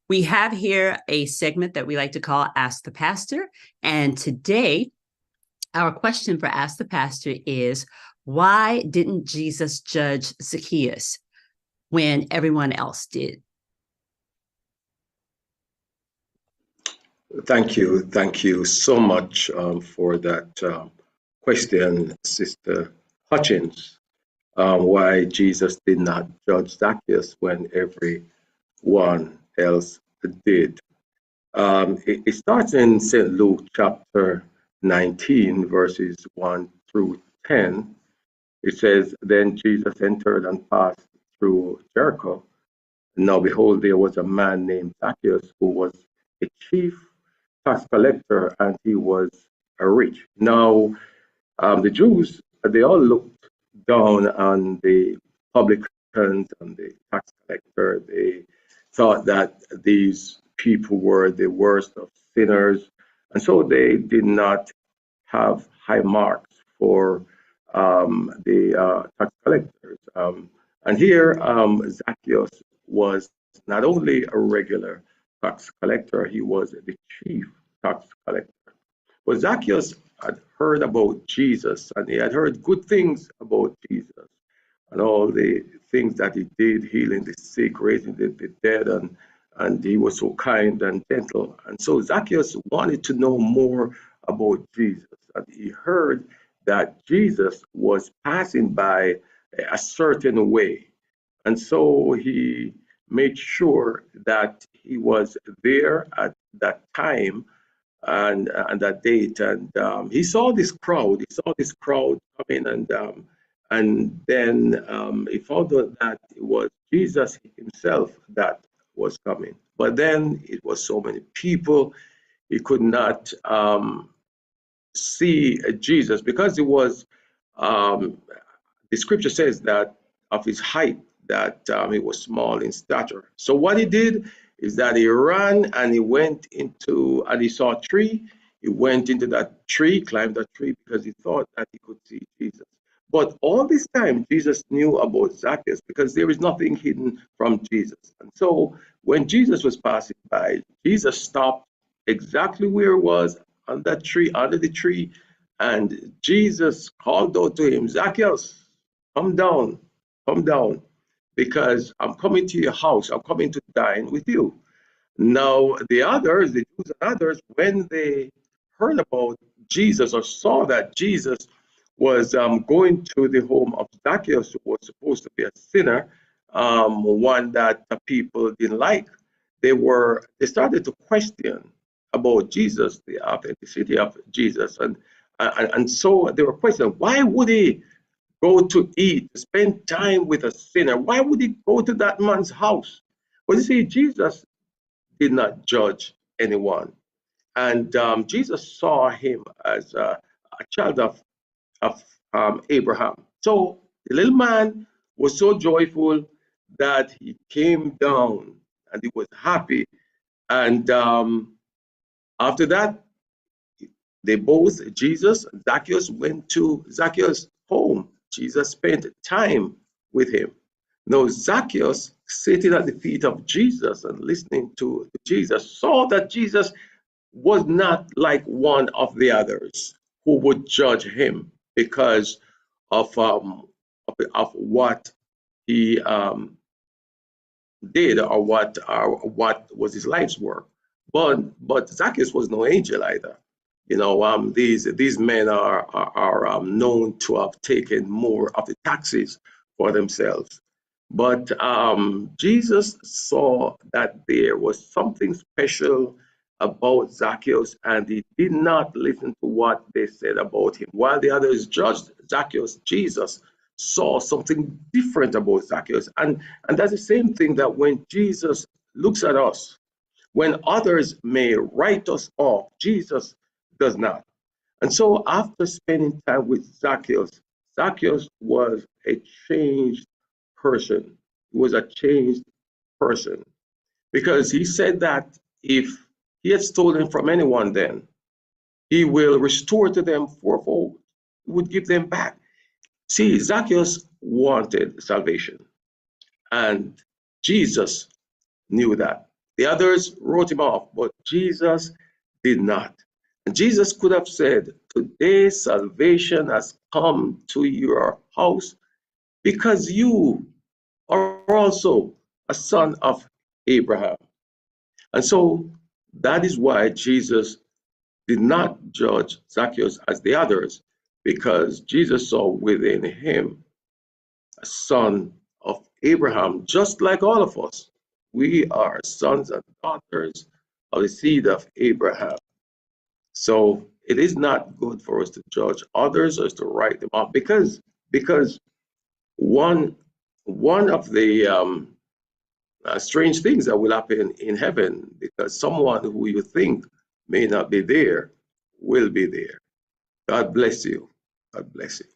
We have here a segment that we like to call Ask the Pastor. And today, our question for Ask the Pastor is, why didn't Jesus judge Zacchaeus when everyone else did? Thank you. Thank you so much for that question, Sister Hutchins. Why Jesus did not judge Zacchaeus when everyone else did. It starts in St. Luke chapter 19, verses 1 through 10. It says, Then Jesus entered and passed through Jericho. Now behold, there was a man named Zacchaeus who was a chief tax collector, and he was rich. Now the Jews, they all looked down on the publicans and the tax collector. They thought that these people were the worst of sinners, and so they did not have high marks for the tax collectors. And here, Zacchaeus was not only a regular tax collector, he was the chief tax collector. But Zacchaeus had heard about Jesus, and he had heard good things about Jesus and all the things that he did, healing the sick, raising the dead, and he was so kind and gentle. And so Zacchaeus wanted to know more about Jesus. And he heard that Jesus was passing by a certain way. And so he made sure that he was there at that time and that date. And he saw this crowd. He saw this crowd coming, and then he found out that it was Jesus himself that was coming. But then it was so many people, he could not see Jesus because it was. The scripture says that of his height, that he was small in stature. So what he did is that he ran and he went into, and he saw a tree. He went into that tree, climbed that tree because he thought that he could see Jesus. But all this time, Jesus knew about Zacchaeus because there is nothing hidden from Jesus. And so when Jesus was passing by, Jesus stopped exactly where he was on that tree, under the tree, and Jesus called out to him, Zacchaeus, come down, because I'm coming to your house. I'm coming to dine with you. Now, the others, the Jews and others, when they heard about Jesus or saw that Jesus was going to the home of Zacchaeus, who was supposed to be a sinner, one that the people didn't like, they started to question about Jesus, the authenticity of Jesus, and so they were questioning, why would he go to eat, spend time with a sinner? Why would he go to that man's house? Well, you see, Jesus did not judge anyone. And Jesus saw him as a child of Abraham. So the little man was so joyful that he came down and he was happy. And after that, they both, Jesus and Zacchaeus, went to Zacchaeus' home. Jesus spent time with him. Now, Zacchaeus, sitting at the feet of Jesus and listening to Jesus, saw that Jesus was not like one of the others who would judge him because of what he did or what was his life's work. But Zacchaeus was no angel either. You know, these men are known to have taken more of the taxes for themselves. But Jesus saw that there was something special about Zacchaeus, and he did not listen to what they said about him. While the others judged Zacchaeus, Jesus saw something different about Zacchaeus. And that's the same thing that when Jesus looks at us, when others may write us off, Jesus does not. And so after spending time with Zacchaeus, Zacchaeus was a changed person. He was a changed person because he said that if he had stolen from anyone, then he will restore to them fourfold. He would give them back. See, Zacchaeus wanted salvation, and Jesus knew that. The others wrote him off, but Jesus did not. And Jesus could have said, today salvation has come to your house because you are also a son of Abraham. And so that is why Jesus did not judge Zacchaeus as the others, because Jesus saw within him a son of Abraham, just like all of us. We are sons and daughters of the seed of Abraham. So it is not good for us to judge others or to write them off, because one of the strange things that will happen in heaven, because someone who you think may not be there will be there. God bless you. God bless you.